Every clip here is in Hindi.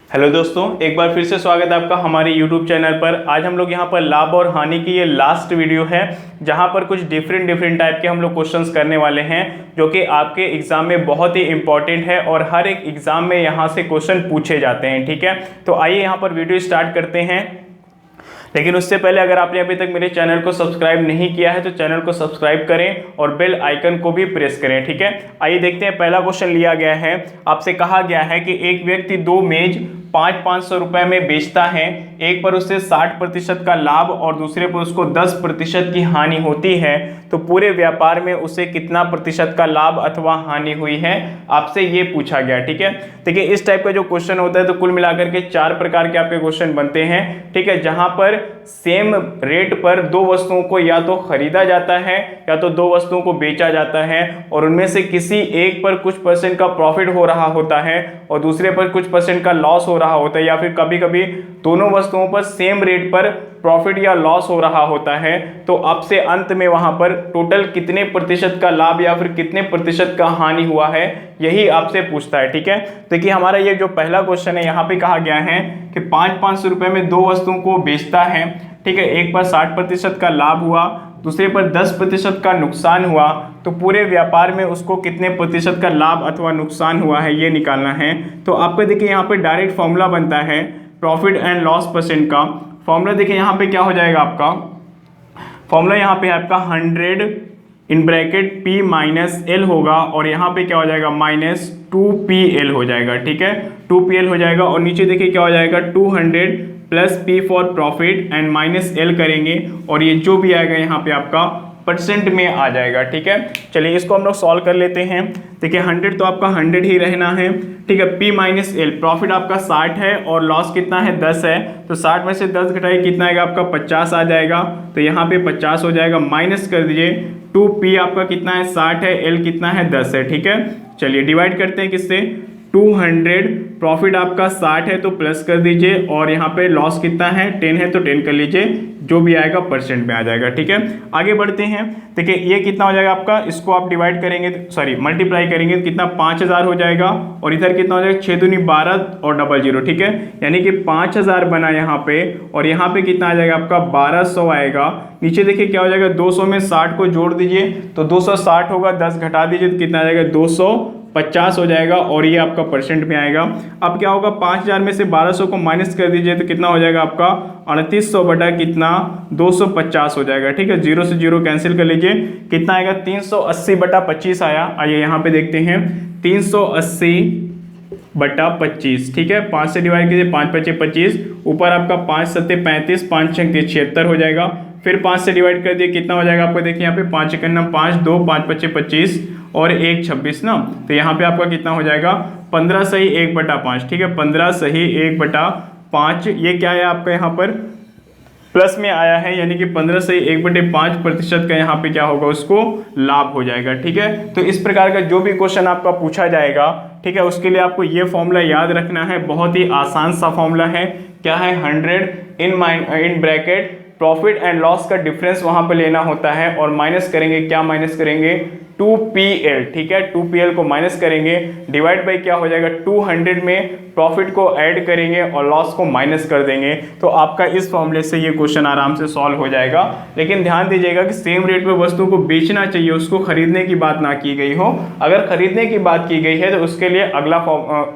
हेलो दोस्तों, एक बार फिर से स्वागत है आपका हमारे YouTube चैनल पर। आज हम लोग यहाँ पर लाभ और हानि की ये लास्ट वीडियो है, जहाँ पर कुछ डिफरेंट टाइप के हम लोग क्वेश्चंस करने वाले हैं, जो कि आपके एग्जाम में बहुत ही इंपॉर्टेंट है और हर एक एग्जाम में यहाँ से क्वेश्चन पूछे जाते हैं। ठीक है, तो आइए यहाँ पर वीडियो स्टार्ट करते हैं। लेकिन उससे पहले अगर आपने अभी तक मेरे चैनल को सब्सक्राइब नहीं किया है तो चैनल को सब्सक्राइब करें और बेल आइकन को भी प्रेस करें। ठीक है, आइए देखते हैं। पहला क्वेश्चन लिया गया है, आपसे कहा गया है कि एक व्यक्ति दो मेज 500 रुपए में बेचता है। एक पर उससे 60% का लाभ और दूसरे पर उसको 10% की हानि होती है, तो पूरे व्यापार में उसे कितना प्रतिशत का लाभ अथवा हानि हुई है, आपसे ये पूछा गया। ठीक है, देखिए इस टाइप का जो क्वेश्चन होता है तो कुल मिलाकर के 4 प्रकार के आपके क्वेश्चन बनते हैं। ठीक है, जहां पर सेम रेट पर दो वस्तुओं को या तो खरीदा जाता है या तो दो वस्तुओं को बेचा जाता है, और उनमें से किसी एक पर कुछ परसेंट का प्रॉफिट हो रहा होता है और दूसरे पर कुछ परसेंट का लॉस हो रहा होता है, या फिर कभी कभी दोनों वस्तुओं पर सेम रेट पर प्रॉफिट या लॉस हो रहा होता है। तो आपसे अंत में वहां पर टोटल कितने प्रतिशत का लाभ या फिर कितने प्रतिशत का हानि हुआ है, यही आपसे पूछता है। ठीक है, देखिए हमारा ये जो पहला क्वेश्चन है, यहाँ पे कहा गया है कि 500 रुपए में दो वस्तुओं को बेचता है। ठीक है, एक पर 60% का लाभ हुआ, दूसरे पर 10% का नुकसान हुआ, तो पूरे व्यापार में उसको कितने प्रतिशत का लाभ अथवा नुकसान हुआ है, ये निकालना है। तो आपको देखिए यहाँ पे डायरेक्ट फॉर्मूला बनता है प्रॉफिट एंड लॉस परसेंट का। फॉर्मूला देखिए यहाँ पे क्या हो जाएगा, आपका फॉर्मूला यहाँ पे आपका 100 in bracket P minus L होगा, और यहाँ पे क्या हो जाएगा माइनस 2PL हो जाएगा। ठीक है, 2PL हो जाएगा, और नीचे देखिए क्या हो जाएगा 200 plus P for profit and minus L करेंगे, और ये जो भी आएगा यहाँ पे आपका परसेंट में आ जाएगा। ठीक है, चलिए इसको हम लोग सॉल्व कर लेते हैं। देखिए 100 तो आपका 100 ही रहना है। ठीक है, P माइनस एल, प्रॉफिट आपका 60 है और लॉस कितना है 10 है, तो 60 में से 10 घटाइए कितना आएगा आपका 50 आ जाएगा, तो यहाँ पे 50 हो जाएगा। माइनस कर दीजिए 2P आपका कितना है 60 है, L कितना है 10 है। ठीक है, चलिए डिवाइड करते हैं किससे, 200, प्रॉफिट आपका 60 है तो प्लस कर दीजिए, और यहाँ पे लॉस कितना है 10 है तो 10 कर लीजिए, जो भी आएगा परसेंट में आ जाएगा। ठीक है, आगे बढ़ते हैं। देखिए ये कितना हो जाएगा आपका, इसको आप डिवाइड करेंगे, सॉरी मल्टीप्लाई करेंगे तो कितना 5000 हो जाएगा, और इधर कितना हो जाएगा 6 दूनी 12 और 00। ठीक है, यानी कि 5000 बना यहाँ पे, और यहाँ पे कितना आ जाएगा आपका 1200 आएगा। नीचे देखिए क्या हो जाएगा 200 में 60 को जोड़ दीजिए तो 260 होगा, 10 घटा दीजिए तो कितना आ जाएगा 250 हो जाएगा, और ये आपका परसेंट में आएगा। अब क्या होगा 5000 में से 1200 को माइनस कर दीजिए तो कितना हो जाएगा आपका 3800 बटा कितना 250 हो जाएगा। ठीक है, 0 से 0 कैंसिल कर लीजिए, कितना आएगा 380 बटा 25 आया। आइए यहाँ पे देखते हैं 380 बटा 25। ठीक है, 5 से डिवाइड कीजिए, 5 पचे 25, ऊपर आपका 5 सत्ते 35, 5 छंग 76 हो जाएगा। फिर 5 से डिवाइड कर दिए, कितना हो जाएगा आपको देखिए यहाँ पे 5 एकन्ना 5, 2 5 पचे 25 और 1 26 ना, तो यहाँ पे आपका कितना हो जाएगा 15 सही 1 बटा 5। ठीक है, 15 सही 1 बटा 5, ये क्या है आपका यहाँ पर प्लस में आया है, यानी कि 15 से 1/5% का यहाँ पे क्या होगा उसको लाभ हो जाएगा। ठीक है, तो इस प्रकार का जो भी क्वेश्चन आपका पूछा जाएगा, ठीक है, उसके लिए आपको ये फॉर्मूला याद रखना है। बहुत ही आसान सा फॉर्मूला है, क्या है 100 in bracket profit and loss का डिफरेंस वहां पे लेना होता है, और माइनस करेंगे, क्या माइनस करेंगे 2PL। ठीक है, 2PL को माइनस करेंगे, डिवाइड बाई क्या हो जाएगा 200 में प्रॉफिट को ऐड करेंगे और लॉस को माइनस कर देंगे, तो आपका इस फॉर्मूले से ये क्वेश्चन आराम से सॉल्व हो जाएगा। लेकिन ध्यान दीजिएगा कि सेम रेट पे वस्तु को बेचना चाहिए, उसको खरीदने की बात ना की गई हो। अगर खरीदने की बात की गई है तो उसके लिए अगला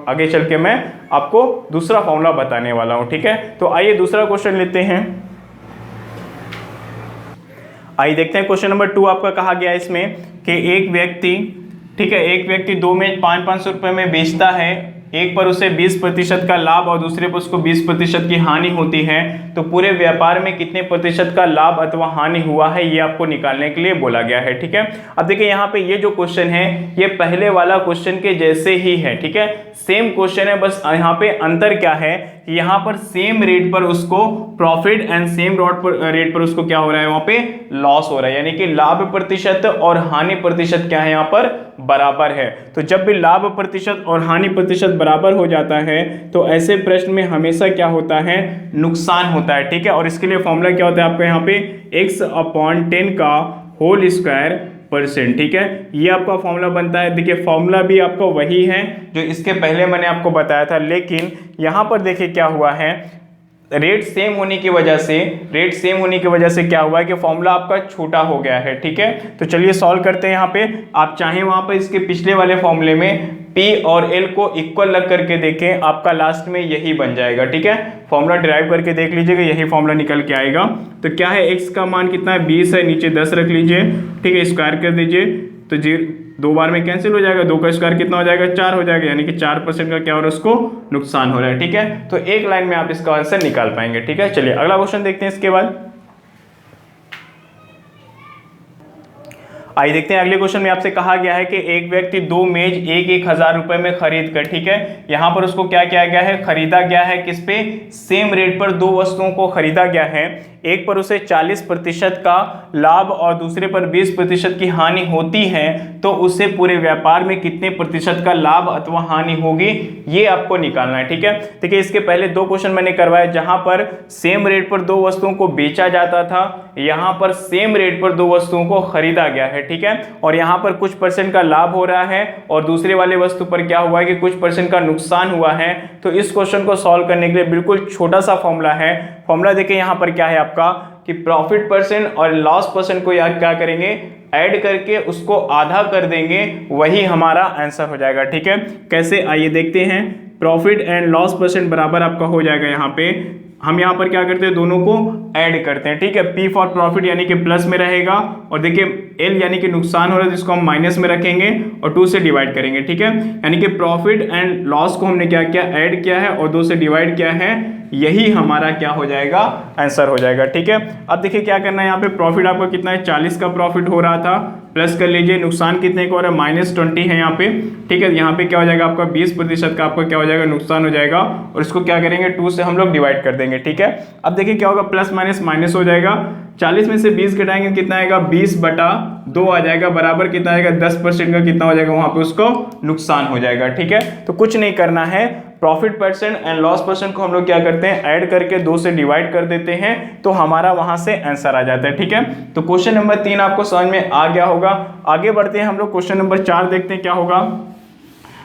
आगे चल के मैं आपको दूसरा फॉर्मूला बताने वाला हूँ। ठीक है, तो आइए दूसरा क्वेश्चन लेते हैं। आइए देखते हैं क्वेश्चन नंबर 2 आपका कहा गया इसमें कि एक व्यक्ति, ठीक है, एक व्यक्ति दो मेज 500 रुपए में बेचता है। एक पर उसे 20% का लाभ और दूसरे पर उसको 20% की हानि होती है, तो पूरे व्यापार में कितने प्रतिशत का लाभ अथवा हानि हुआ है, ये आपको निकालने के लिए बोला गया है। ठीक है, अब देखिए यहाँ पे ये जो क्वेश्चन है ये पहले वाला क्वेश्चन के जैसे ही है। ठीक है, सेम क्वेश्चन है, बस यहाँ पे अंतर क्या है कि यहाँ पर सेम रेट पर उसको प्रॉफिट एंड सेम रेट पर उसको क्या हो रहा है, वहां पे लॉस हो रहा है, यानी कि लाभ प्रतिशत और हानि प्रतिशत क्या है यहाँ पर बराबर है। तो जब भी लाभ प्रतिशत और हानि प्रतिशत बराबर हो जाता है तो ऐसे प्रश्न में हमेशा क्या होता है, नुकसान होता है। ठीक है, और इसके लिए फॉर्मूला क्या होता है आपका यहाँ पे x/10 का होल स्क्वायर %। ठीक है, ये आपका फॉर्मूला बनता है। देखिए फॉर्मूला भी आपका वही है जो इसके पहले मैंने आपको बताया था, लेकिन यहाँ पर देखिए क्या हुआ है, रेट सेम होने की वजह से क्या हुआ है कि फॉर्मूला आपका छोटा हो गया है। ठीक है, तो चलिए सॉल्व करते हैं। यहाँ पे आप चाहें वहां पर इसके पिछले वाले फॉर्मूले में P और L को इक्वल लग करके देखें, आपका लास्ट में यही बन जाएगा। ठीक है, फॉर्मूला डिराइव करके देख लीजिएगा, यही फॉर्मूला निकल के आएगा। तो क्या है, x का मान कितना है, 20 है, नीचे 10 रख लीजिए। ठीक है, स्क्वायर कर दीजिए तो 2 बार में कैंसिल हो जाएगा, 2 का स्क्वायर कितना हो जाएगा, 4 हो जाएगा, यानी कि 4% का क्या हो रहा है, उसको नुकसान हो रहा है। ठीक है, तो एक लाइन में आप इसका आंसर निकाल पाएंगे। ठीक है, चलिए अगला क्वेश्चन देखते हैं। इसके बाद आइए देखते हैं अगले क्वेश्चन में आपसे कहा गया है कि एक व्यक्ति 2 मेज 1,000 रुपए में खरीद कर, ठीक है, यहां पर उसको क्या किया गया है, खरीदा गया है किस पे, सेम रेट पर 2 वस्तुओं को खरीदा गया है। एक पर उसे 40% का लाभ और दूसरे पर 20% की हानि होती है, तो उसे पूरे व्यापार में कितने प्रतिशत का लाभ अथवा हानि होगी, ये आपको निकालना है। ठीक है, देखिए इसके पहले 2 क्वेश्चन मैंने करवाए जहां पर सेम रेट पर 2 वस्तुओं को बेचा जाता था, यहां पर सेम रेट पर 2 वस्तुओं को खरीदा गया है। ठीक है, और यहां पर कुछ % का लाभ हो रहा है और दूसरे वाले वस्तु पर क्या हुआ है कि कुछ % का नुकसान हुआ है। तो इस क्वेश्चन को सॉल्व करने के लिए बिल्कुल छोटा सा फॉर्मूला है। फॉर्मूला देखिए यहां पर क्या है आपका कि प्रॉफिट % और लॉस % को यहाँ क्या करेंगे, ऐड करके उसको आधा कर देंगे, वही हमारा आंसर हो जाएगा। ठीक है, कैसे, आइए देखते हैं। प्रॉफिट एंड लॉस % बराबर आपका हो जाएगा, यहाँ पे हम यहाँ पर क्या करते हैं, दोनों को ऐड करते हैं। ठीक है, P फॉर प्रॉफिट यानी कि प्लस में रहेगा और देखिए L यानी कि नुकसान हो रहा है जिसको हम माइनस में रखेंगे और 2 से डिवाइड करेंगे। ठीक है, यानी कि प्रॉफिट एंड लॉस को हमने क्या किया, ऐड किया है और 2 से डिवाइड किया है, यही हमारा क्या हो जाएगा, आंसर हो जाएगा। ठीक है, अब देखिए क्या करना है, यहाँ पे प्रॉफिट आपका कितना है, 40 का प्रॉफिट हो रहा था, प्लस कर लीजिए नुकसान कितने का हो रहा है, -20 है यहाँ पे। ठीक है, यहाँ पे क्या हो जाएगा आपका 20% का आपका क्या हो जाएगा, नुकसान हो जाएगा और इसको क्या करेंगे, 2 से हम लोग डिवाइड कर देंगे। ठीक है, अब देखिए क्या होगा, प्लस माइनस माइनस हो जाएगा, 40 में से 20 घटाएंगे कितना आएगा, 20/2 आ जाएगा, बराबर कितना आएगा, 10% का कितना हो जाएगा, वहां पे उसको नुकसान हो जाएगा। ठीक है, तो कुछ नहीं करना है, प्रॉफिट % एंड लॉस % को हम लोग क्या करते हैं, ऐड करके 2 से डिवाइड कर देते हैं, तो हमारा वहां से आंसर आ जाता है। ठीक है, तो क्वेश्चन नंबर 3 आपको समझ में आ गया होगा। आगे बढ़ते हैं हम लोग, क्वेश्चन नंबर 4 देखते हैं क्या होगा।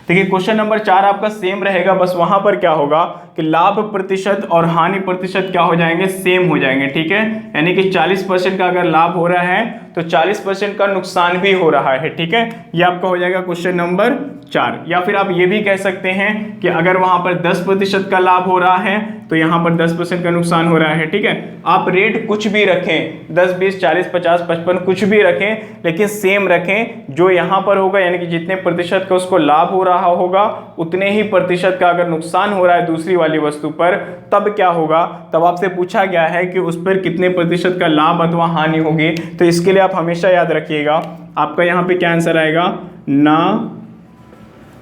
देखिए क्वेश्चन नंबर 4 आपका सेम रहेगा, बस वहां पर क्या होगा कि लाभ % और हानि % क्या हो जाएंगे, सेम हो जाएंगे। ठीक है, यानी कि 40% का अगर लाभ हो रहा है तो 40% का नुकसान भी हो रहा है। ठीक है, ये आपका हो जाएगा क्वेश्चन नंबर 4। या फिर आप ये भी कह सकते हैं कि अगर वहां पर 10% का लाभ हो रहा है तो यहाँ पर 10% का नुकसान हो रहा है। ठीक है, आप रेट कुछ भी रखें, 10, 20, 40, 50, 55 कुछ भी रखें, लेकिन सेम रखें। जो यहाँ पर होगा यानी कि जितने % का उसको लाभ हो रहा होगा उतने ही % का अगर नुकसान हो रहा है दूसरी वाली वस्तु पर, तब क्या होगा, तब आपसे पूछा गया है कि उस पर कितने % का लाभ अथवा हानि होगी। तो इसके लिए आप हमेशा याद रखिएगा, आपका यहाँ पे क्या आंसर आएगा, ना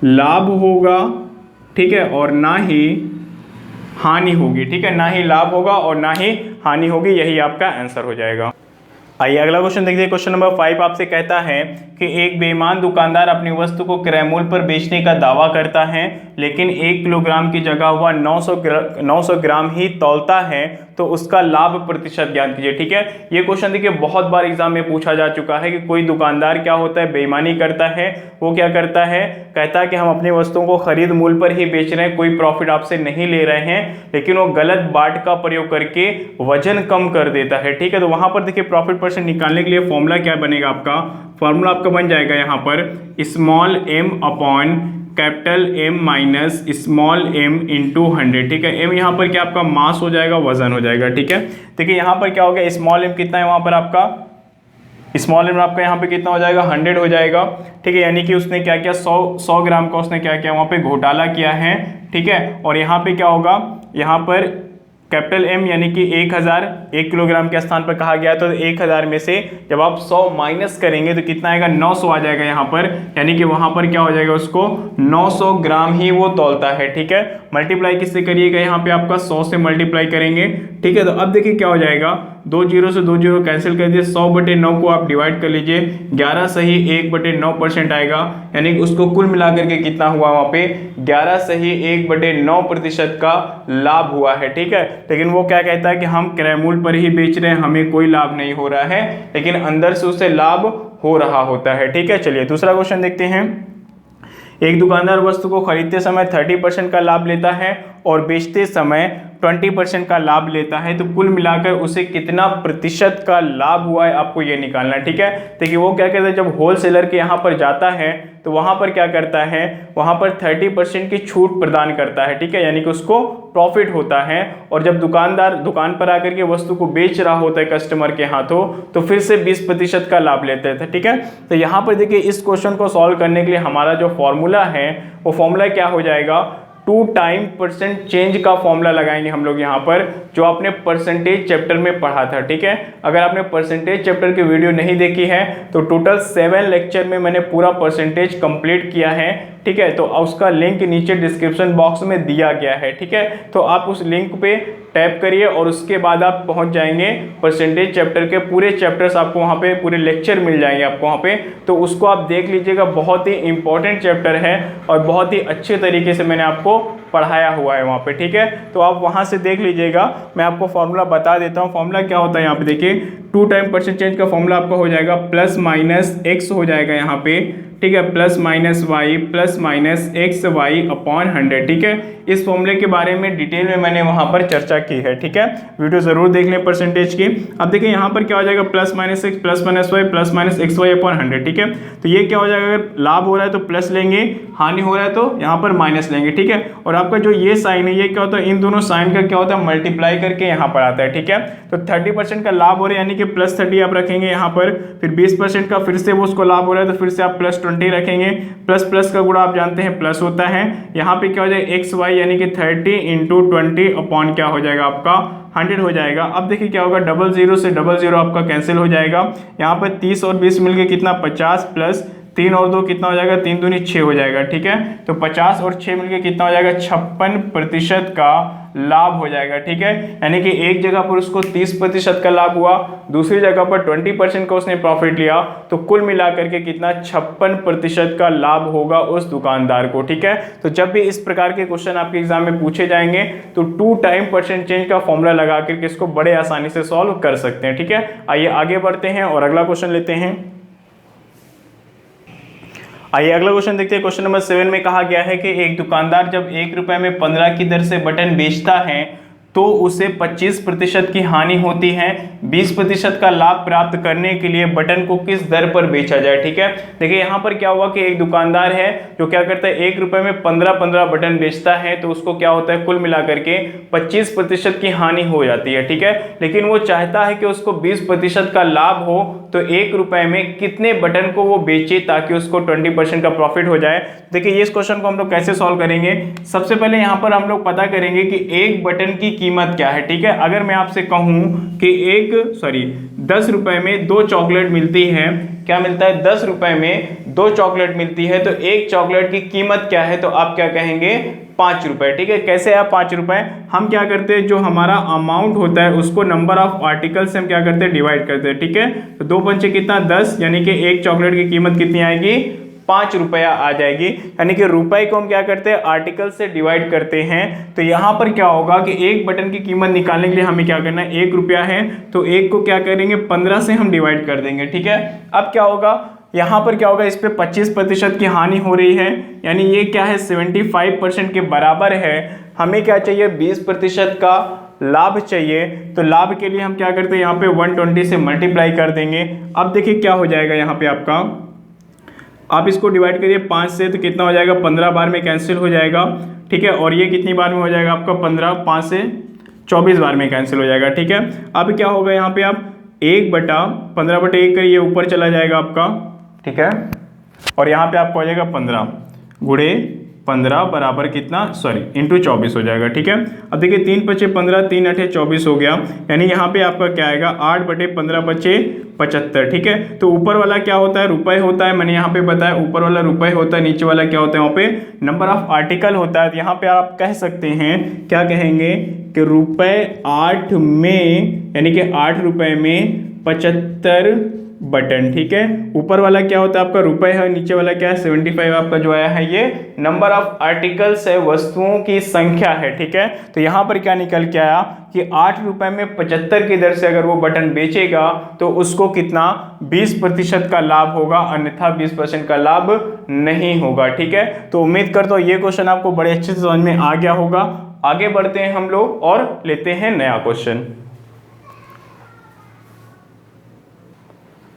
लाभ होगा, ठीक है, और ना ही हानि होगी। ठीक है, ना ही लाभ होगा और ना ही हानि होगी, यही आपका आंसर हो जाएगा। आइए अगला क्वेश्चन देखिए। क्वेश्चन नंबर 5 आपसे कहता है कि एक बेईमान दुकानदार अपनी वस्तु को क्रय मूल्य पर बेचने का दावा करता है, लेकिन 1 किलोग्राम की जगह वह 900 ग्राम ही तौलता है, तो उसका लाभ % ज्ञात कीजिए। ठीक है, ये क्वेश्चन देखिए बहुत बार एग्जाम में पूछा जा चुका है कि कोई दुकानदार क्या होता है, बेईमानी करता है। वो क्या करता है, कहता है कि हम अपनी वस्तुओं को खरीद मूल्य पर ही बेच रहे हैं, कोई प्रॉफिट आपसे नहीं ले रहे हैं, लेकिन वो गलत बाट का प्रयोग करके वजन कम कर देता है। ठीक है, तो वहां पर देखिए प्रॉफिट % निकालने के लिए फॉर्मूला क्या बनेगा, आपका फॉर्मूला आपका बन जाएगा यहाँ पर small m upon capital M minus small m into 100। ठीक है, m यहाँ पर क्या आपका मास हो जाएगा, वजन हो जाएगा। ठीक है, देखिए यहाँ पर क्या हो गया, स्मॉल m कितना है, वहाँ पर आपका स्मॉल m आपका यहाँ पे कितना हो जाएगा, 100 हो जाएगा। ठीक है, यानी कि उसने क्या किया, 100 ग्राम का उसने क्या किया, वहाँ पे घोटाला किया है। ठीक है, और यहाँ पे क्या होगा, यहाँ पर कैपिटल M यानी कि 1000 1 किलोग्राम के स्थान पर कहा गया, तो 1000 में से जब आप 100 माइनस करेंगे तो कितना आएगा, 900 आ जाएगा यहाँ पर, यानी कि वहां पर क्या हो जाएगा, उसको 900 ग्राम ही वो तौलता है। ठीक है, मल्टीप्लाई किससे करिएगा, यहाँ पे आपका 100 से मल्टीप्लाई करेंगे। ठीक है, तो अब देखिए क्या हो जाएगा, 2 जीरो से 2 जीरो कैंसिल कर दिए, 100/9 को आप डिवाइड कर लीजिए, 11 सही 1/9% आएगा, यानी कि उसको कुल मिलाकर के कितना हुआ, वहां पे 11 सही 1/9% का लाभ हुआ है। ठीक है, लेकिन वो क्या कहता है कि हम क्रय मूल्य पर ही बेच रहे हैं, हमें कोई लाभ नहीं हो रहा है, लेकिन अंदर से उसे लाभ हो रहा होता है। ठीक है, चलिए दूसरा क्वेश्चन देखते हैं। एक दुकानदार वस्तु को खरीदते समय 30% का लाभ लेता है और बेचते समय 20% का लाभ लेता है, तो कुल मिलाकर उसे कितना प्रतिशत का लाभ हुआ है आपको ये निकालना है। ठीक है, देखिए वो क्या कहते हैं, जब होलसेलर के यहाँ पर जाता है तो वहाँ पर क्या करता है, वहाँ पर 30% की छूट प्रदान करता है। ठीक है, यानी कि उसको प्रॉफिट होता है। और जब दुकानदार दुकान पर आकर के वस्तु को बेच रहा होता है कस्टमर के हाथों, तो फिर से 20% का लाभ लेते थे। ठीक है, तो यहाँ पर देखिए इस क्वेश्चन को सॉल्व करने के लिए हमारा जो फॉर्मूला है वो फॉर्मूला क्या हो जाएगा, 2 टाइम परसेंट चेंज का फॉर्मूला लगाएंगे हम लोग यहाँ पर, जो आपने परसेंटेज चैप्टर में पढ़ा था। ठीक है, अगर आपने परसेंटेज चैप्टर की वीडियो नहीं देखी है तो टोटल 7 लेक्चर में मैंने पूरा परसेंटेज कंप्लीट किया है। ठीक है, तो उसका लिंक नीचे डिस्क्रिप्शन बॉक्स में दिया गया है। ठीक है, तो आप उस लिंक पे टैप करिए और उसके बाद आप पहुंच जाएंगे परसेंटेज चैप्टर के पूरे चैप्टर्स, आपको वहाँ पे पूरे लेक्चर मिल जाएंगे आपको वहाँ पे, तो उसको आप देख लीजिएगा। बहुत ही इंपॉर्टेंट चैप्टर है और बहुत ही अच्छे तरीके से मैंने आपको पढ़ाया हुआ है वहाँ पे। ठीक है, तो आप वहाँ से देख लीजिएगा। मैं आपको फॉर्मूला बता देता हूँ, फॉर्मूला क्या होता है यहाँ पे देखिए, 2 टाइम परसेंट चेंज का फॉर्मूला आपका हो जाएगा प्लस माइनस एक्स हो जाएगा यहाँ पे। ठीक है, plus minus y plus minus x y upon 100। ठीक है, इस फॉर्मूले के बारे में डिटेल में मैंने वहां पर चर्चा की है। ठीक है, वीडियो जरूर देख लें परसेंटेज की। अब देखिए यहाँ पर क्या हो जाएगा, plus minus x plus minus y plus minus x y upon 100। ठीक है, तो ये क्या हो जाएगा, अगर लाभ हो रहा है तो प्लस लेंगे, हानि हो रहा है तो यहाँ पर माइनस लेंगे। ठीक है, और आपका जो ये साइन है ये क्या होता है, इन दोनों साइन का क्या होता है, मल्टीप्लाई करके यहाँ पर आता है। ठीक है, तो 30% का लाभ हो रहा है यानी कि प्लस 30 आप रखेंगे यहाँ पर, फिर 20% का फिर से वो उसको लाभ हो रहा है तो फिर से आप प्लस 20 रखेंगे। प्लस प्लस का गुणा आप जानते हैं प्लस होता है। यहाँ पे क्या हो जाएगा, एक्स वाई यानी कि 30 इंटू 20 अपॉन क्या हो जाएगा आपका 100 हो जाएगा। अब देखिए क्या होगा, डबल जीरो से डबल जीरो आपका कैंसिल हो जाएगा। यहाँ पर 30 और 20 मिलके कितना 50 प्लस 3 और 2 कितना हो जाएगा, 3 दूनी 6 हो जाएगा। ठीक है, तो 50 और 6 मिलके कितना हो जाएगा, 56% का लाभ हो जाएगा। ठीक है, यानी कि एक जगह पर उसको 30% का लाभ हुआ, दूसरी जगह पर 20% का उसने प्रॉफिट लिया, तो कुल मिलाकर के कितना 56% का लाभ होगा उस दुकानदार को। ठीक है, तो जब भी इस प्रकार के क्वेश्चन आपके एग्जाम में पूछे जाएंगे तो 2 टाइम परसेंट चेंज का फॉर्मूला लगा करके इसको बड़े आसानी से सॉल्व कर सकते हैं। ठीक है, आइए आगे बढ़ते हैं और अगला क्वेश्चन लेते हैं। आइए अगला क्वेश्चन देखते हैं। क्वेश्चन नंबर 7 में कहा गया है कि एक दुकानदार जब 1 रुपए में 15 की दर से बटन बेचता है तो उसे 25% की हानि होती है। 20% का लाभ प्राप्त करने के लिए बटन को किस दर पर बेचा जाए। ठीक है, देखिए यहाँ पर क्या हुआ कि एक दुकानदार है जो क्या करता है, 1 रुपए में 15 बटन बेचता है, तो उसको क्या होता है, कुल मिलाकर के 25% की हानि हो जाती है। ठीक है, लेकिन वो चाहता है कि उसको 20% का लाभ हो, तो 1 रुपए में कितने बटन को वो बेचे ताकि उसको 20% का प्रॉफिट हो जाए। देखिए इस क्वेश्चन को हम लोग कैसे सॉल्व करेंगे, सबसे पहले यहाँ पर हम लोग पता करेंगे कि एक बटन की कीमत क्या है। ठीक है, अगर मैं आपसे कहूं कि 10 रुपए में 2 चॉकलेट मिलती है, क्या मिलता है, 10 रुपए में 2 चॉकलेट मिलती है, तो एक चॉकलेट की कीमत क्या है, तो आप क्या कहेंगे, 5 रुपए। ठीक है, कैसे है 5 रुपए, हम क्या करते हैं, जो हमारा अमाउंट होता है उसको नंबर ऑफ आर्टिकल से हम क्या करते हैं, डिवाइड करते हैं। ठीक है, तो 2 पंचे कितना 10, यानी कि एक चॉकलेट की कीमत कितनी आएगी, 5 रुपया आ जाएगी। यानी कि रुपए को हम क्या करते हैं, आर्टिकल से डिवाइड करते हैं। तो यहाँ पर क्या होगा कि एक बटन की कीमत निकालने के लिए हमें क्या करना है, 1 रुपया है तो 1 को क्या करेंगे, 15 से हम डिवाइड कर देंगे। ठीक है, अब क्या होगा, यहाँ पर क्या होगा, इस पे 25% की हानि हो रही है, यानी ये क्या है 75% के बराबर है। हमें क्या चाहिए, 20% का लाभ चाहिए। तो लाभ के लिए हम क्या करते हैं, यहाँ पे 120 से मल्टीप्लाई कर देंगे। अब देखिए क्या हो जाएगा, यहाँ पे आपका आप इसको डिवाइड करिए 5 से, तो कितना हो जाएगा, 15 बार में कैंसिल हो जाएगा। ठीक है, और ये कितनी बार में हो जाएगा आपका 15, 5 से 24 बार में कैंसिल हो जाएगा। ठीक है, अब क्या होगा, यहाँ पे आप 1/15/1 करिए, ऊपर चला जाएगा आपका। ठीक है, और यहाँ पे आपको हो जाएगा 15 गुणे 15 बराबर कितना, इंटू 24 हो जाएगा। ठीक है, अब देखिए 3 पचे 15, 3 अठे 24 हो गया, यानी यहाँ पे आपका क्या आएगा, 8/15 बचे 75। ठीक है, तो ऊपर वाला क्या होता है, रुपए होता है, मैंने यहाँ पे बताया ऊपर वाला रुपए होता है, नीचे वाला क्या होता है, वहाँ पे नंबर ऑफ आर्टिकल होता है। यहाँ पे आप कह सकते हैं, क्या कहेंगे कि रुपए 8 में, यानी कि 8 रुपए में 75 बटन, ठीक है। ऊपर वाला क्या होता है आपका रुपए है, नीचे वाला क्या है 75 आपका जो आया है ये नंबर ऑफ आर्टिकल्स है, वस्तुओं की संख्या है, ठीक है। तो यहाँ पर क्या निकल के आया कि 8 रुपए में 75 की दर से अगर वो बटन बेचेगा तो उसको कितना 20% का लाभ होगा, अन्यथा 20% का लाभ नहीं होगा, ठीक है। तो उम्मीद करता हूँ ये क्वेश्चन आपको बड़े अच्छे से समझ में आ गया होगा। आगे बढ़ते हैं हम लोग और लेते हैं नया क्वेश्चन।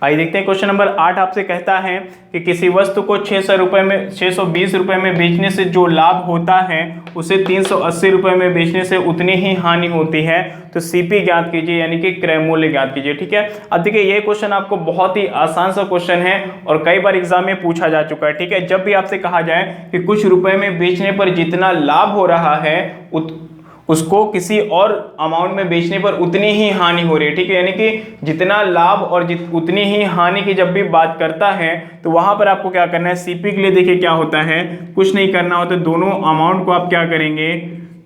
आइए देखते हैं क्वेश्चन नंबर 8 आपसे कहता है कि किसी वस्तु को 620 रुपए में बेचने से जो लाभ होता है उसे 380 रुपए में बेचने से उतनी ही हानि होती है, तो सीपी ज्ञात कीजिए, यानी कि क्रय मूल्य ज्ञात कीजिए, ठीक है। अब देखिए ये क्वेश्चन आपको बहुत ही आसान सा क्वेश्चन है और कई बार एग्जाम में पूछा जा चुका है, ठीक है। जब भी आपसे कहा जाए कि कुछ रुपए में बेचने पर जितना लाभ हो रहा है उसको किसी और अमाउंट में बेचने पर उतनी ही हानि हो रही है, ठीक है। यानी कि जितना लाभ और उतनी ही हानि की जब भी बात करता है तो वहां पर आपको क्या करना है, सीपी के लिए देखिए क्या होता है, कुछ नहीं करना होता, दोनों अमाउंट को आप क्या करेंगे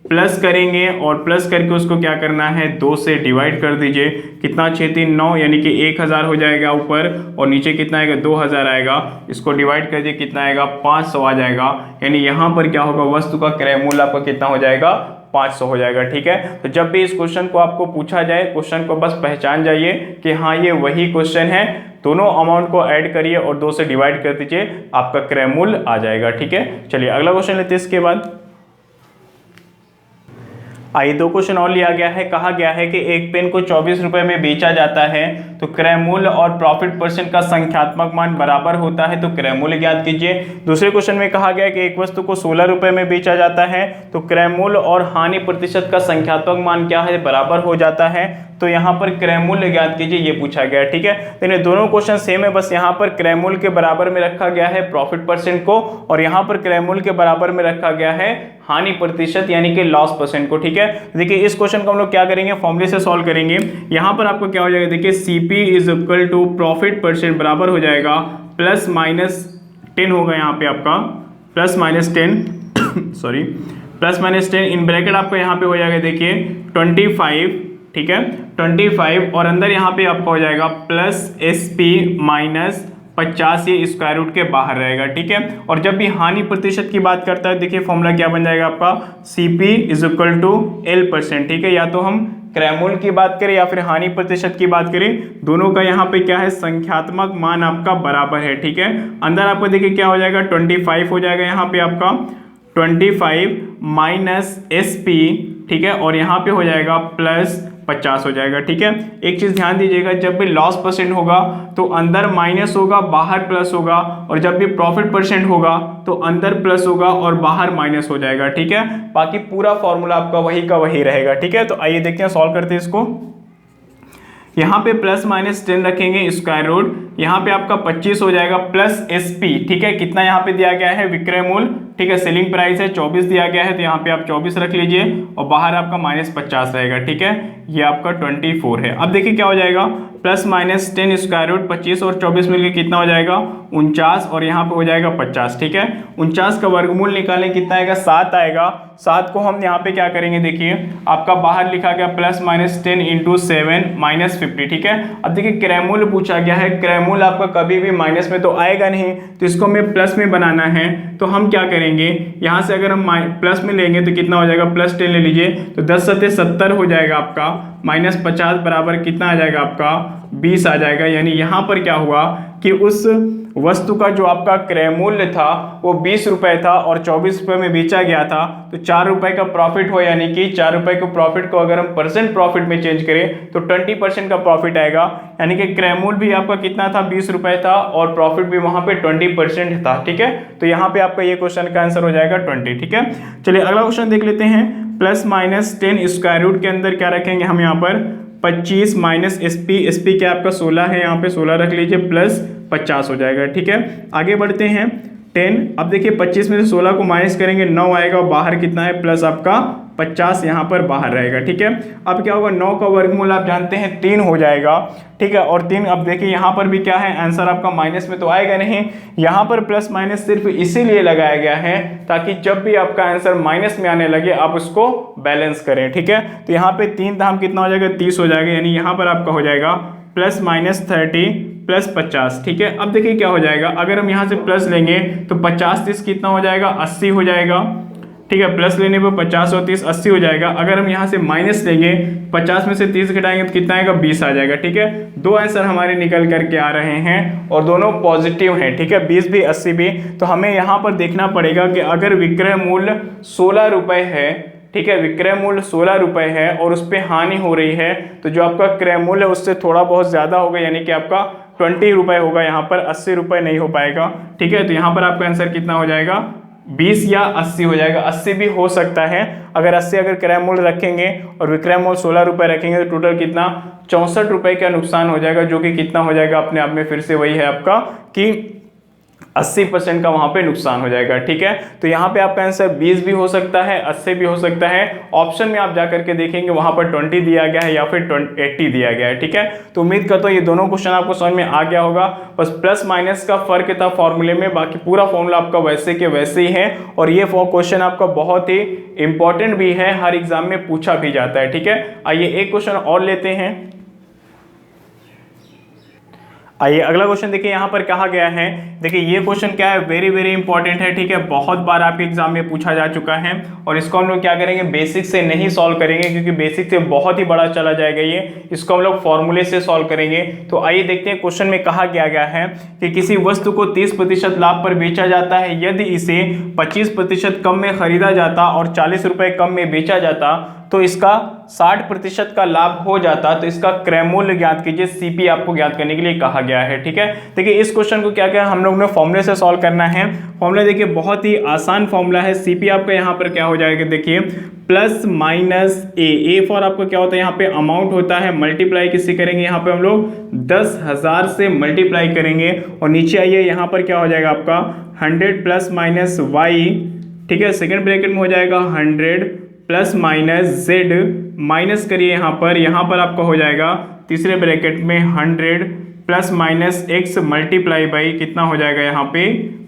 प्लस करेंगे और प्लस करके उसको क्या करना है 2 से डिवाइड कर दीजिए। कितना 6 3 9 यानी कि 1000 हो जाएगा ऊपर और नीचे कितना आएगा 2000 आएगा। इसको डिवाइड कर दीजिए कितना आएगा 500 आ जाएगा। यानी यहाँ पर क्या होगा वस्तु का क्रय मूल्य आपका कितना हो जाएगा 500 हो जाएगा, ठीक है। तो जब भी इस क्वेश्चन को आपको पूछा जाए क्वेश्चन को बस पहचान जाइए कि हाँ ये वही क्वेश्चन है, दोनों अमाउंट को ऐड करिए और 2 से डिवाइड कर दीजिए, आपका क्रय मूल्य आ जाएगा, ठीक है। चलिए अगला क्वेश्चन लेते हैं इसके बाद। आइए 2 क्वेश्चन और लिया गया है। कहा गया है कि एक पेन को 24 रुपए में बेचा जाता है तो क्रय मूल्य और प्रॉफिट परसेंट का संख्यात्मक मान बराबर होता है, तो क्रय मूल्य ज्ञात कीजिए। दूसरे क्वेश्चन में कहा गया है कि एक वस्तु को 16 रुपए में बेचा जाता है तो क्रय मूल्य और हानि प्रतिशत का संख्यात्मक मान क्या है बराबर हो जाता है, तो यहाँ पर क्रय मूल्य ज्ञात कीजिए, ये पूछा गया, ठीक है। तो इन्हें दोनों क्वेश्चन सेम है, बस यहाँ पर क्रय मूल्य के बराबर में रखा गया है प्रॉफिट परसेंट को और यहाँ पर क्रय मूल्य के बराबर में रखा गया है हानि प्रतिशत यानी कि लॉस परसेंट को, ठीक है। देखिए इस क्वेश्चन को हम लोग क्या करेंगे फॉर्मूले से सॉल्व करेंगे। यहाँ पर आपको क्या हो जाएगा, देखिए CP is equal to profit percent बराबर हो जाएगा प्लस माइनस 10 होगा, यहाँ पे आपका plus minus 10 sorry plus minus 10 in bracket आपको यहाँ पे हो जाएगा देखिए 25, ठीक है 25 और अंदर यहाँ पे आपका हो जाएगा प्लस SP माइनस 50, ये स्क्वायर रूट के बाहर रहेगा, ठीक है। और जब भी हानि प्रतिशत की बात करता है देखिए फॉर्मूला क्या बन जाएगा आपका CP is equal to L%, ठीक है। या तो हम क्रय मूल्य की बात करें या फिर हानि प्रतिशत की बात करें, दोनों का यहाँ पे क्या है संख्यात्मक मान आपका बराबर है, ठीक है। अंदर आपको देखिए क्या हो जाएगा 25 हो जाएगा यहाँ पे आपका 25 माइनस SP, ठीक है, और यहाँ पे हो जाएगा प्लस 50 हो जाएगा, ठीक है। एक चीज ध्यान दीजिएगा, जब भी लॉस परसेंट होगा तो अंदर माइनस होगा बाहर प्लस होगा, और जब भी प्रॉफिट परसेंट होगा तो अंदर प्लस होगा और बाहर माइनस हो जाएगा, ठीक है। बाकी पूरा फॉर्मूला आपका वही का वही रहेगा, ठीक है। तो आइए देखते हैं सॉल्व करते हैं इसको। यहाँ पे प्लस माइनस 10 रखेंगे स्क्वायर रूट, यहाँ पे आपका 25 हो जाएगा प्लस SP, ठीक है। कितना यहाँ पे दिया गया है विक्रय मूल्य, ठीक है, सेलिंग प्राइस है 24 दिया गया है तो यहाँ पे आप 24 रख लीजिए और बाहर आपका माइनस 50 रहेगा, ठीक है। ये आपका 24 है। अब देखिए क्या हो जाएगा प्लस माइनस 10 स्क्वायर रूट 25 और 24 मिलकर कितना हो जाएगा 49 और यहाँ पे हो जाएगा 50, ठीक है। 49 का वर्गमूल निकालें कितना आएगा 7 आएगा। 7 को हम यहाँ पे क्या करेंगे देखिए आपका बाहर लिखा गया प्लस माइनस 10 इंटू 7 माइनस 50, ठीक है। अब देखिए क्रय मूल्य पूछा गया है, क्रय मूल्य आपका कभी भी माइनस में तो आएगा नहीं, तो इसको हमें प्लस में बनाना है। तो हम क्या करेंगे यहाँ से अगर हम प्लस में लेंगे तो कितना हो जाएगा प्लस 10 ले लीजिए तो 10 सत्ते 70 हो जाएगा आपका, माइनस 50 बराबर कितना आ जाएगा आपका 20 आ जाएगा। यानी यहाँ पर क्या हुआ कि उस वस्तु का जो आपका क्रय मूल्य था वो 20 रुपए था और 24 रुपए में बेचा गया था, तो 4 रुपए का प्रॉफिट हो, यानी कि 4 रुपए को प्रॉफिट को अगर हम परसेंट प्रॉफिट में चेंज करें तो 20% का प्रॉफिट आएगा। यानी कि क्रय मूल्य भी आपका कितना था 20 रुपए था और प्रॉफिट भी वहां पे 20% था, ठीक है। तो यहाँ पे आपका ये क्वेश्चन का आंसर हो जाएगा 20, ठीक है। चलिए अगला क्वेश्चन देख लेते हैं। प्लस माइनस 10 स्क्वायर रूट के अंदर क्या रखेंगे हम यहाँ पर 25 माइनस SP क्या आपका 16 है, यहाँ पे 16 रख लीजिए प्लस 50 हो जाएगा, ठीक है। आगे बढ़ते हैं 10। अब देखिए 25 में से 16 को माइनस करेंगे 9 आएगा और बाहर कितना है प्लस आपका 50 यहाँ पर बाहर रहेगा, ठीक है। अब क्या होगा 9 का वर्गमूल आप जानते हैं 3 हो जाएगा, ठीक है। और 3 अब देखिए यहाँ पर भी क्या है आंसर आपका माइनस में तो आएगा नहीं, यहाँ पर प्लस माइनस सिर्फ इसीलिए लगाया गया है ताकि जब भी आपका आंसर माइनस में आने लगे आप उसको बैलेंस करें, ठीक है। तो यहाँ पे 3 धाम कितना हो जाएगा 30 हो जाएगा, यानी यहाँ पर आपका हो जाएगा प्लस माइनस 30 प्लस 50, ठीक है। अब देखिए क्या हो जाएगा, अगर हम यहाँ से प्लस लेंगे तो 50 30 कितना हो जाएगा, 80 हो जाएगा, ठीक है। प्लस लेने पर 50 और 30 80 हो जाएगा। अगर हम यहाँ से माइनस लेंगे, 50 में से 30 घटाएंगे तो कितना आएगा, 20 आ जाएगा, ठीक है। दो आंसर हमारे निकल करके आ रहे हैं और दोनों पॉजिटिव हैं, ठीक है, 20 भी 80 भी। तो हमें यहाँ पर देखना पड़ेगा कि अगर विक्रय मूल्य 16 रुपए है, ठीक है, विक्रय मूल्य 16 रुपए है और उस पर हानि हो रही है, तो जो आपका क्रय मूल्य है उससे थोड़ा बहुत ज्यादा होगा, यानी कि आपका 20 रुपए होगा, यहाँ पर 80 रुपए नहीं हो पाएगा, ठीक है। तो यहाँ पर आपका आंसर कितना हो जाएगा, 20 या 80 हो जाएगा। 80 भी हो सकता है, अगर 80 अगर क्रय मूल्य रखेंगे और विक्रय मूल्य 16 रुपए रखेंगे तो टोटल कितना 64 रुपए का नुकसान हो जाएगा, जो कि कितना हो जाएगा अपने आप में फिर से वही है आपका कि 80% का वहां पे नुकसान हो जाएगा, ठीक है। तो यहाँ पे आपका आंसर 20 भी हो सकता है, 80 भी हो सकता है। ऑप्शन में आप जाकर के देखेंगे वहां पर 20 दिया गया है या फिर 80 दिया गया है, ठीक है। तो उम्मीद करता हूँ ये दोनों क्वेश्चन आपको समझ में आ गया होगा। बस प्लस माइनस का फर्क था फॉर्मूले में, बाकी पूरा फॉर्मूला आपका वैसे के वैसे ही है। और ये क्वेश्चन आपका बहुत ही इंपॉर्टेंट भी है, हर एग्जाम में पूछा भी जाता है, ठीक है। आइए एक क्वेश्चन और लेते हैं। आइए अगला क्वेश्चन देखिए, यहाँ पर कहा गया है, देखिए ये क्वेश्चन क्या है, वेरी वेरी इंपॉर्टेंट है, ठीक है। बहुत बार आपके एग्जाम में पूछा जा चुका है और इसको हम लोग क्या करेंगे, बेसिक से नहीं सॉल्व करेंगे क्योंकि बेसिक से बहुत ही बड़ा चला जाएगा ये, इसको हम लोग फॉर्मूले से सॉल्व करेंगे। तो आइए देखते हैं, क्वेश्चन में कहा गया है कि किसी वस्तु को 30% लाभ पर बेचा जाता है, यदि इसे 25% कम में खरीदा जाता और 40 रुपए कम में बेचा जाता तो इसका 60% का लाभ हो जाता, तो इसका क्रय मूल्य ज्ञात कीजिए। सीपी आपको ज्ञात करने के लिए कहा गया है, ठीक है। देखिए इस क्वेश्चन को क्या क्या हम लोग ने फॉर्मूले से सॉल्व करना है। फॉर्मूला देखिए बहुत ही आसान फॉर्मूला है। सीपी आपका यहाँ पर क्या हो जाएगा, देखिए प्लस माइनस ए फॉर आपका क्या होता है, यहाँ पे अमाउंट होता है, मल्टीप्लाई किससे करेंगे, यहाँ पे हम लोग 10,000 से मल्टीप्लाई करेंगे और नीचे आइए यहाँ पर क्या हो जाएगा आपका 100 प्लस माइनस वाई, ठीक है। सेकेंड ब्रैकेट में हो जाएगा 100 प्लस माइनस जेड, माइनस करिए यहाँ पर आपका हो जाएगा तीसरे ब्रैकेट में 100 plus minus x multiply by कितना हो जाएगा, यहाँ पे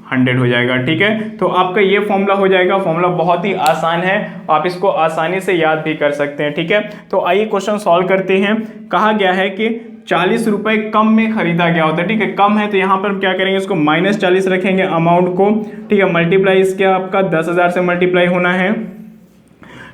100 हो जाएगा, ठीक है। तो आपका ये फॉर्मूला हो जाएगा। फॉर्मूला बहुत ही आसान है, आप इसको आसानी से याद भी कर सकते हैं, ठीक है। तो आइए क्वेश्चन सॉल्व करते हैं। कहा गया है कि 40 रुपए कम में खरीदा गया होता है, ठीक है, कम है तो यहाँ पर हम क्या करेंगे, इसको -40 रखेंगे अमाउंट को, ठीक है। मल्टीप्लाई इसके आपका 10,000 से मल्टीप्लाई होना है,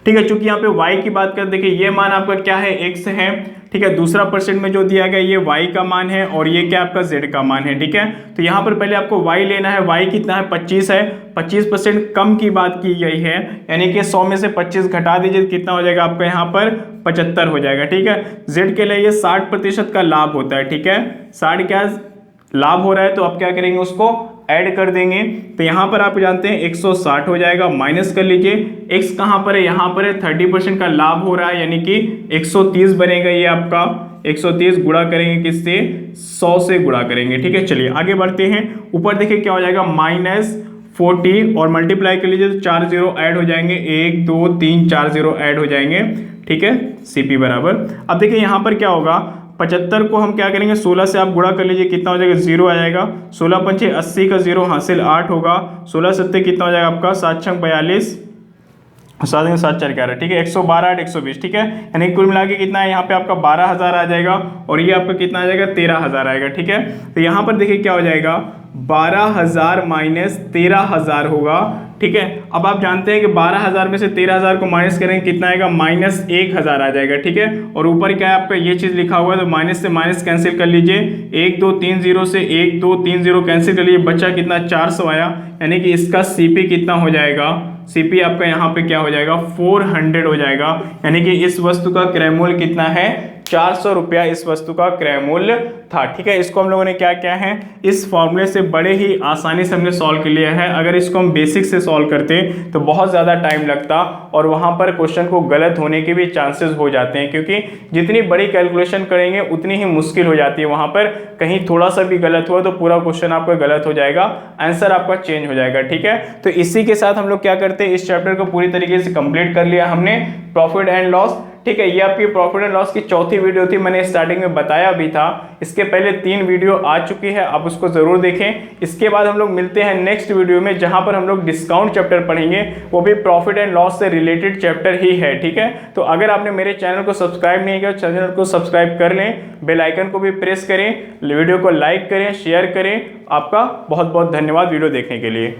ठीक है। चूंकि यहाँ पे y की बात करें, देखिए ये मान आपका क्या है, x है, ठीक है। दूसरा परसेंट में जो दिया गया ये y का मान है और ये क्या आपका z का मान है, ठीक है। तो यहाँ पर पहले आपको y लेना है, y कितना है 25 है, 25% कम की बात की गई है, यानी कि 100 में से 25 घटा दीजिए कितना हो जाएगा आपका यहाँ पर 75 हो जाएगा, ठीक है। z के लिए ये 60% का लाभ होता है, ठीक है। 60 क्या लाभ हो रहा है तो आप क्या करेंगे, उसको ऐड कर देंगे। तो यहाँ पर आप जानते हैं 160 हो जाएगा, माइनस कर लीजिए, x कहाँ पर है, यहाँ पर है, 30% का लाभ हो रहा है, यानी कि 130 बनेगा ये आपका। 130 गुणा करेंगे किससे, 100 से गुणा करेंगे, ठीक है। चलिए आगे बढ़ते हैं। ऊपर देखिए क्या हो जाएगा -40 और मल्टीप्लाई कर लीजिए तो 4 0 ऐड हो जाएंगे, 1 2 3 4 0 ऐड हो जाएंगे, ठीक है। सीपी बराबर, अब देखिए यहाँ पर क्या होगा, 75 को हम क्या करेंगे, 16 से आप गुणा कर लीजिए कितना हो जाएगा, 0 आ जाएगा। 16 पंचे 80 का 0 हासिल 8 होगा। 16 सत्ते कितना हो जाएगा आपका 7 छंग 42, 7 7 4 11, ठीक है। 112 8 120, ठीक है। यानी कुल मिला के कितना है यहाँ पे आपका 12,000 आ जाएगा और ये आपका कितना आ जाएगा 13,000 आएगा, ठीक है। तो यहाँ पर देखिए क्या हो जाएगा, 12,000 माइनस 13,000 होगा, ठीक है। अब आप जानते हैं कि 12,000 में से 13,000 को माइनस करेंगे कितना आएगा, -1,000 आ जाएगा, ठीक है। और ऊपर क्या है आपका ये चीज लिखा हुआ है तो माइनस से माइनस कैंसिल कर लीजिए, 1 2 3 0 से 1 2 3 0 कैंसिल कर लीजिए, बचा कितना 400 आया, यानी कि इसका सीपी कितना हो जाएगा, सीपी आपका यहाँ पे क्या हो जाएगा 400 हो जाएगा, यानी कि इस वस्तु का क्रय मूल्य कितना है 400 रुपया इस वस्तु का क्रय मूल्य था, ठीक है। इसको हम लोगों ने क्या किया है, इस फॉर्मूले से बड़े ही आसानी से हमने सॉल्व कर लिया है। अगर इसको हम बेसिक से सॉल्व करते तो बहुत ज़्यादा टाइम लगता और वहाँ पर क्वेश्चन को गलत होने के भी चांसेस हो जाते हैं, क्योंकि जितनी बड़ी कैलकुलेशन करेंगे उतनी ही मुश्किल हो जाती है। वहाँ पर कहीं थोड़ा सा भी गलत हुआ तो पूरा क्वेश्चन आपका गलत हो जाएगा, आंसर आपका चेंज हो जाएगा, ठीक है। तो इसी के साथ हम लोग क्या करते हैं, इस चैप्टर को पूरी तरीके से कंप्लीट कर लिया हमने, प्रॉफिट एंड लॉस। ठीक है। ये आपकी प्रॉफिट एंड लॉस की चौथी वीडियो थी, मैंने स्टार्टिंग में बताया भी था। इसके पहले 3 वीडियो आ चुकी है, आप उसको जरूर देखें। इसके बाद हम लोग मिलते हैं नेक्स्ट वीडियो में, जहां पर हम लोग डिस्काउंट चैप्टर पढ़ेंगे, वो भी प्रॉफिट एंड लॉस से रिलेटेड चैप्टर ही है, ठीक है। तो अगर आपने मेरे चैनल को सब्सक्राइब नहीं किया, चैनल को सब्सक्राइब कर लें, बेल आइकन को भी प्रेस करें, वीडियो को लाइक करें, शेयर करें। आपका बहुत बहुत धन्यवाद वीडियो देखने के लिए।